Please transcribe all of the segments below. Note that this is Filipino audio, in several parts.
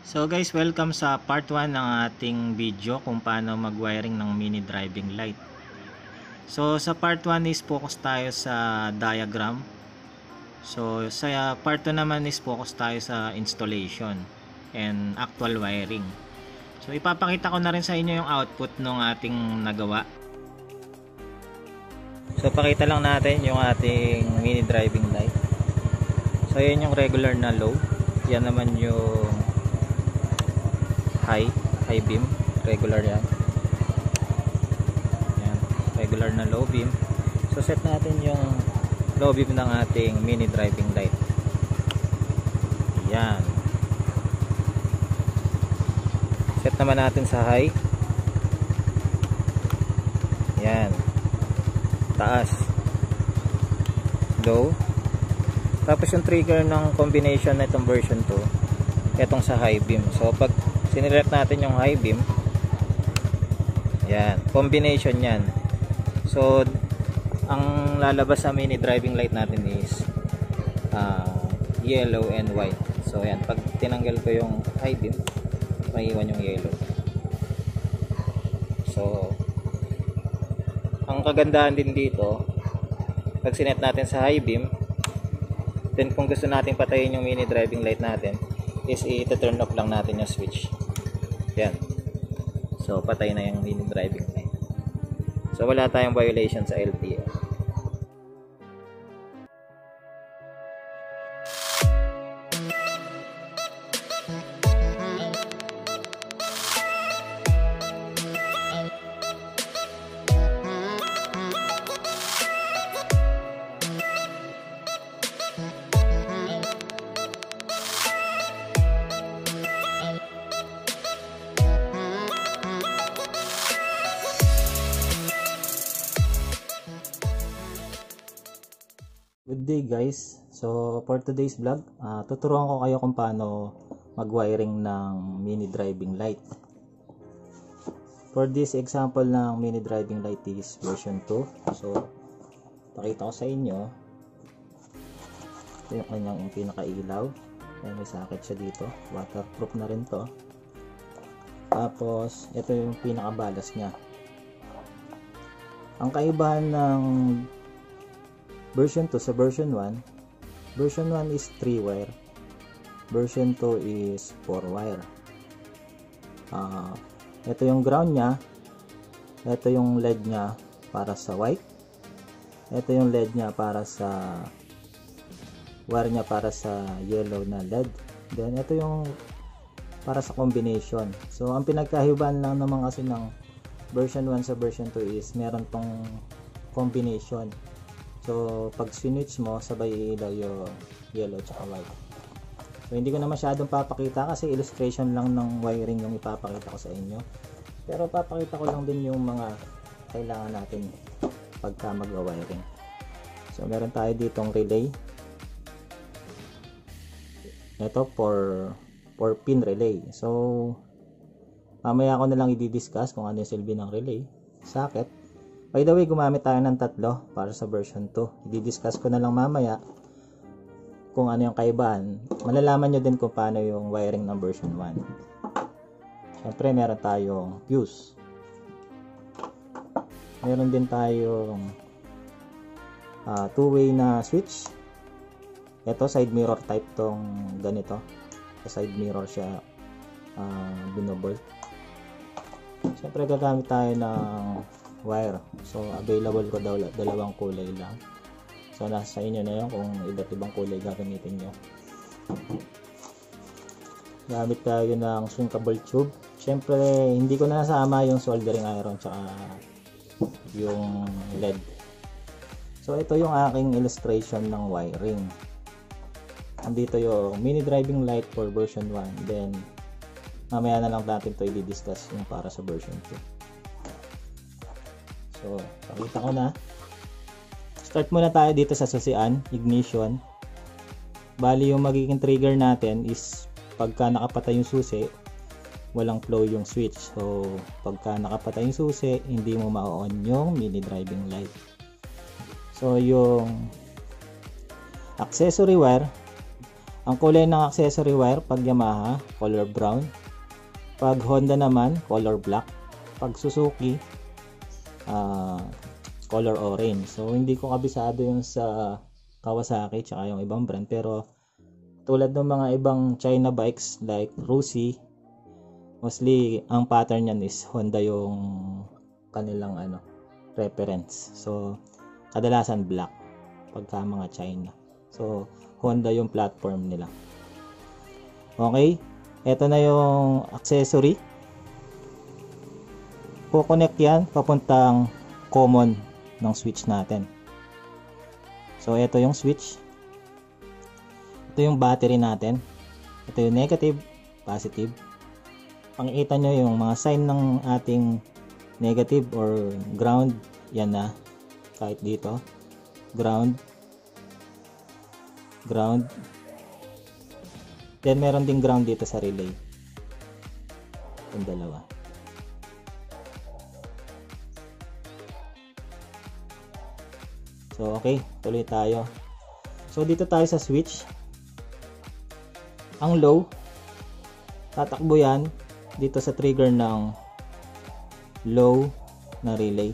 So guys, welcome sa part 1 ng ating video kung paano mag-wiring ng mini driving light. So sa part 1 is focus tayo sa diagram. So sa part 2 naman is focus tayo sa installation and actual wiring. So ipapakita ko na rin sa inyo yung output ng ating nagawa. So pakita lang natin yung ating mini driving light. So yun yung regular na low. Yan naman yung high beam, regular yan, regular na low beam. So set natin yung low beam ng ating mini driving light. Yan, set naman natin sa high. Yan, taas, low. Tapos yung trigger ng combination na itong version 2, itong sa high beam. So pag sinelect natin yung high beam, yan, combination yan. So ang lalabas sa mini driving light natin is yellow and white. So yan, pag tinanggal ko yung high beam, maiwan yung yellow. So ang kagandahan din dito, pag sinet natin sa high beam, then kung gusto natin patayin yung mini driving light natin, is i-turn off lang natin yung switch. Yan. So patay na yung mini driving light. So wala tayong violation sa LTO. Good day guys. So for today's vlog, tuturuan ko kayo kung paano mag-wiring ng mini driving light. For this example ng mini driving light is version 2. So pakita ko sa inyo. Ito yung kanyang pinaka-ilaw. May socket siya dito. Waterproof na rin to. Tapos ito yung pinaka-balas niya. Ang kaibahan ng version 2 sa version 1, version 1 is 3 wire, version 2 is 4 wire. Ito yung ground nya, ito yung LED nya para sa white, ito yung LED nya para sa wire nya para sa yellow na LED, then ito yung para sa combination. So ang pinagkahibaan lang naman kasi ng version 1 sa version 2 is meron tong combination. So pag switch mo, sabay ilaw yung yellow tsaka white. So hindi ko na masyadong papakita kasi illustration lang ng wiring yung ipapakita ko sa inyo. Pero papakita ko lang din yung mga kailangan natin pagka mag-wiring. So meron tayo ditong relay. Ito for pin relay. So mamaya ko na lang i-discuss kung ano yung silbi ng relay. Socket. By the way, gumamit tayo ng tatlo para sa version 2. I-discuss ko na lang mamaya kung ano yung kaibahan. Malalaman nyo din kung paano yung wiring ng version 1. Siyempre, meron tayong fuse. Meron din tayong two-way na switch. Ito, side mirror type tong ganito. Sa side mirror siya binobolt. Siyempre, gagamit tayo ng wire. So available ko daw dalawang kulay lang. So nasa inyo na yun kung iba't ibang kulay gagamitin nyo. Gamit tayo ng shrinkable tube. Siyempre hindi ko na nasama yung soldering iron tsaka yung LED. So ito yung aking illustration ng wiring. Andito yung mini driving light for version 1. Then mamaya na lang natin ito i-discuss yung para sa version 2. So, pakita ko na. Start muna tayo dito sa susian, ignition. Bali yung magiging trigger natin is pagka nakapatay yung susi, walang flow yung switch. So, pagka nakapatay yung susi, hindi mo ma-on yung mini driving light. So, yung accessory wire, Ang kulay ng accessory wire pag Yamaha, color brown. Pag Honda naman, color black. Pag Suzuki, color orange. So hindi ko kabisado yung sa Kawasaki tsaka yung ibang brand, pero tulad ng mga ibang China bikes like Rusi, mostly ang pattern niyan is Honda yung kanilang reference. So kadalasan black pagka mga China. So Honda yung platform nila. Okay, eto na yung accessory. Connect yan papuntang common ng switch natin. So ito yung switch. Ito yung battery natin. Ito yung negative, positive. Pakikita nyo yung mga sign ng ating negative or ground. Yan na. Kahit dito. Ground. Ground. Then meron ding ground dito sa relay. Yung dalawa. So okay, tuloy tayo. So dito tayo sa switch. Ang low, tatakbo yan dito sa trigger ng low na relay.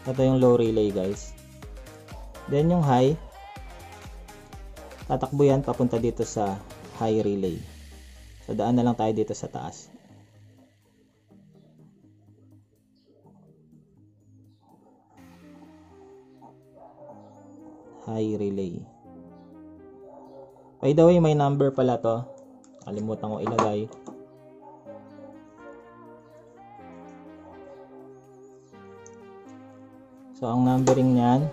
Ito yung low relay, guys. Then yung high, tatakbo yan papunta dito sa high relay. So daan na lang tayo dito sa taas. High relay. By the way, may number pala to. Kalimutan ko ilagay. So ang numbering niyan,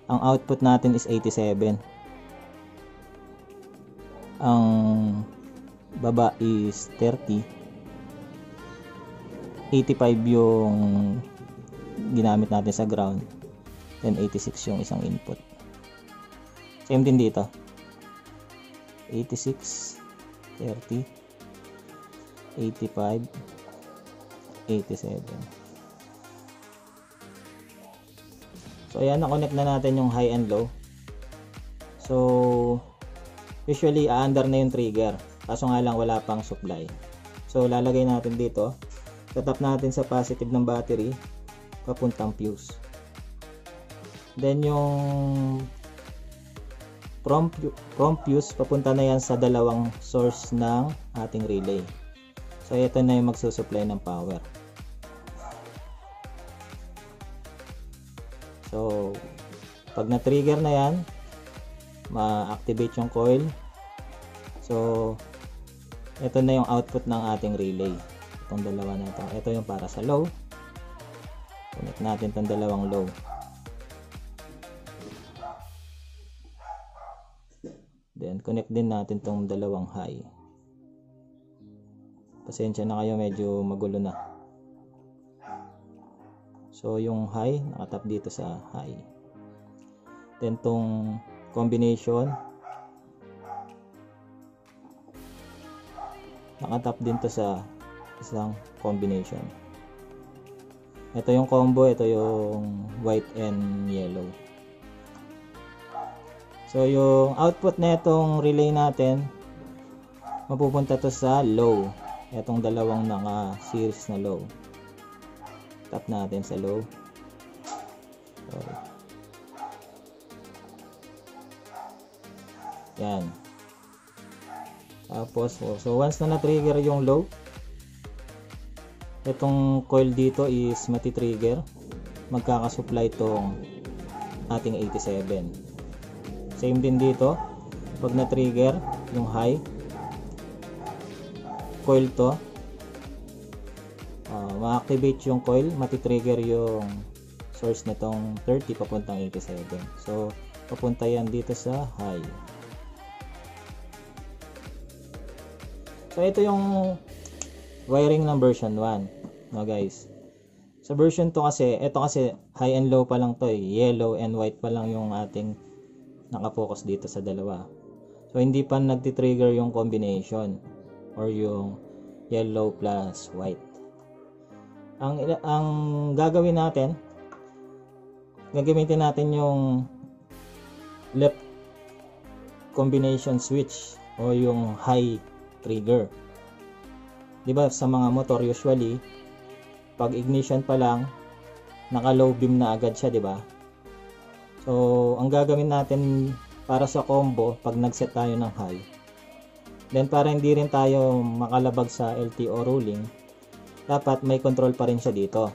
ang output natin is 87. Ang baba is 30. 85 yung ginamit natin sa ground. Then 86 yung isang input. Same din dito. 86, 30, 85, 87. So ayan, na-connect na natin yung high and low. So usually under na yung trigger. Kaso nga lang wala pang supply. So lalagay natin dito. Tatap natin sa positive ng battery papuntang fuse. Then yung from fuse papunta na yan sa dalawang source ng ating relay. So ito na yung magsusupply ng power. So pag na-trigger na yan, ma-activate yung coil. So ito na yung output ng ating relay. Itong dalawa na ito. Ito yung para sa low. Connect natin itong dalawang low. Then connect din natin tong dalawang high. Pasensya na kayo, medyo magulo na. So yung high nakatap dito sa high. Then tong combination nakatap din to sa isang combination. Ito yung combo, ito yung white and yellow. So yung output na itong relay natin, mapupunta to sa low. Itong dalawang naka-series na low. Tap natin sa low. Sorry. Yan. Tapos, so once na na-trigger yung low, itong coil dito is mati-trigger. Magkakasupply itong ating 87. Same din dito, pag na-trigger yung high, coil to, ma-activate yung coil, mati-trigger yung source nitong 30 papuntang 87. So papunta yan dito sa high. So ito yung wiring ng version 1, no guys. Sa version 2 kasi, ito kasi high and low pa lang to, yellow and white pa lang yung ating nakafocus dito sa dalawa. So hindi pa nagti-trigger yung combination or yung yellow plus white. Ang gagawin natin, gagamitin natin yung left combination switch o yung high trigger. Di ba sa mga motor usually pag ignition pa lang naka low beam na agad siya, di ba? So ang gagawin natin para sa combo pag nagset tayo ng high, then para hindi rin tayo makalabag sa LTO ruling, dapat may control pa rin siya dito.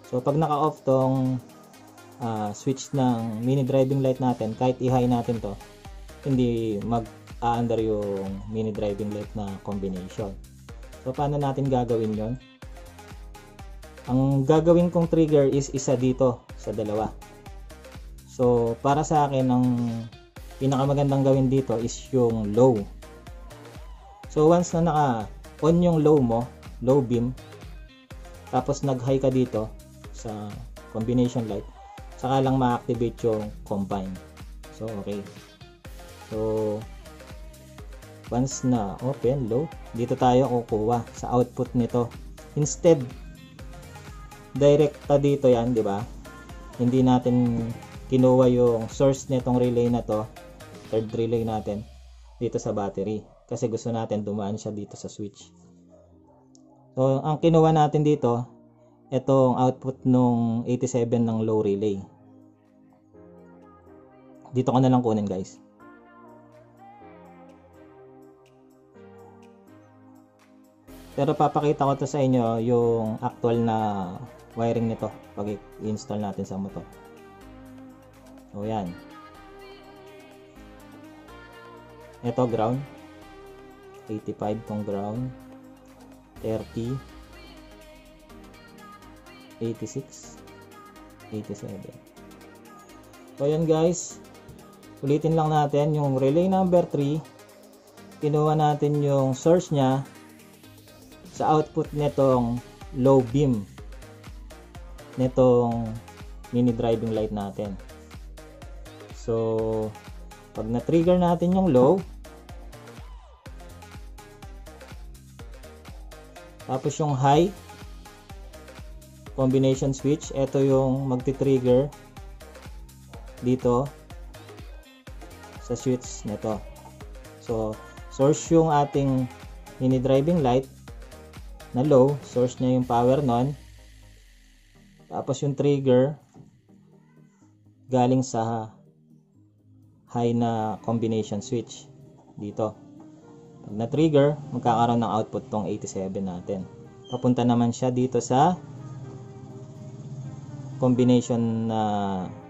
So pag naka-off tong switch ng mini driving light natin, kahit i-high natin to, hindi mag-under yung mini driving light na combination. So paano natin gagawin yon? Ang gagawin kong trigger is isa dito sa dalawa. So para sa akin ang pinakamagandang gawin dito is yung low. So once na naka-on yung low mo, low beam, tapos nag-high ka dito sa combination light, saka lang ma-activate yung combine. So okay. So once na open low, dito tayo kukuha sa output nito. Instead direkta dito yan, di ba? Hindi natin kinuha yung source nitong relay na to, third relay natin dito sa battery, kasi gusto natin dumaan siya dito sa switch. So ang kinuha natin dito, itong output nung 87 ng low relay. Dito ko na lang kunin, guys. Pero papakita ko to sa inyo yung actual na wiring nito pag i-install natin sa motor. So yan. Ito ground. 85 tong ground. 30. 86. 87. So yan, guys. Ulitin lang natin yung relay number 3. Kinuha natin yung source nya sa output nitong low beam nitong mini driving light natin. So pag na-trigger natin yung low, tapos yung high combination switch, ito yung magti-trigger dito sa switch nito. So source yung ating mini driving light na low, source niya yung power nun, tapos yung trigger galing sa high na combination switch dito. Pag na trigger, magkakaroon ng output tong 87 natin. Papunta naman siya dito sa combination na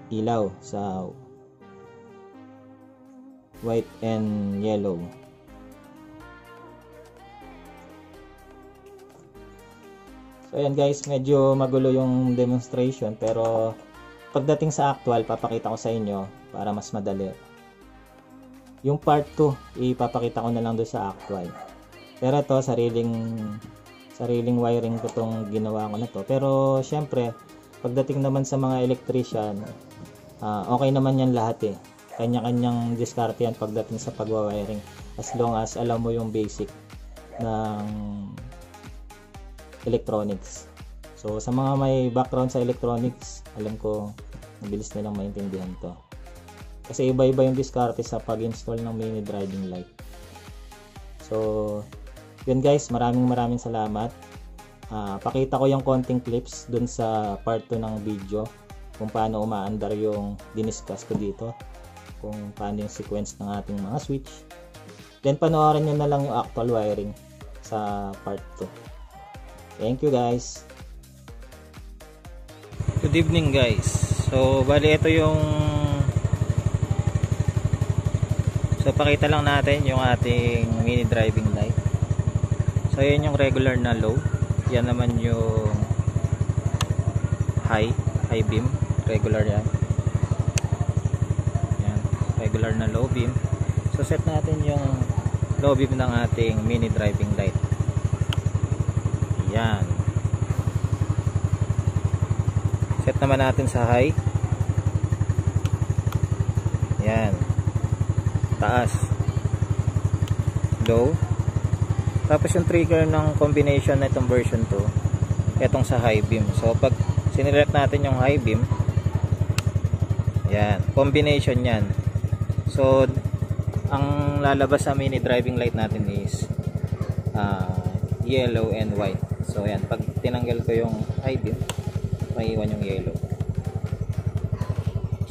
ilaw, sa white and yellow. So ayan, guys, medyo magulo yung demonstration, pero pagdating sa actual, papakita ko sa inyo para mas madali. Yung part 2, ipapakita ko na lang doon sa actual. Pero ito, sariling wiring ko tong ginawa ko na to. Pero syempre, pagdating naman sa mga electrician, okay naman yan lahat eh. Kanya-kanyang diskarte yan pagdating sa pagwa-wiring, as long as alam mo yung basic ng electronics. So sa mga may background sa electronics, alam ko mabilis nilang maintindihan to, kasi iba-iba yung diskarte sa pag-install ng mini driving light. So yun, guys, maraming salamat. Pakita ko yung konting clips dun sa part 2 ng video kung paano umaandar yung diniscuss ko dito, kung paano yung sequence ng ating mga switch. Then panoorin nyo na lang yung actual wiring sa part 2. Thank you, guys. Good evening, guys. So bali ito yung, so pakita lang natin yung ating mini driving light. So yan yung regular na low, yan naman yung high beam, regular yan. Yan, regular na low beam. So set natin yung low beam ng ating mini driving light. Yan. Set naman natin sa high. Yan. Taas. Low. Tapos yung trigger ng combination na itong version 2, itong sa high beam. So pag sinelect natin yung high beam, yan, combination yan. So ang lalabas sa mini driving light natin is yellow and white. So ayan, pag tinanggal ko yung high beam, maiiwan yung yellow.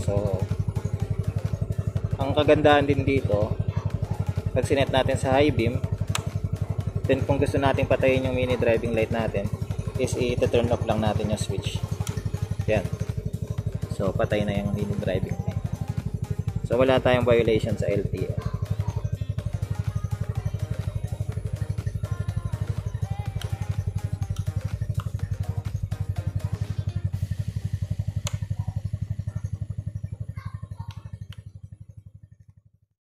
So ang kagandahan din dito, pag sinet natin sa high beam, then kung gusto natin patayin yung mini driving light natin, is i-turn off lang natin yung switch. Yan. So patay na yung mini driving light. So wala tayong violation sa LTO.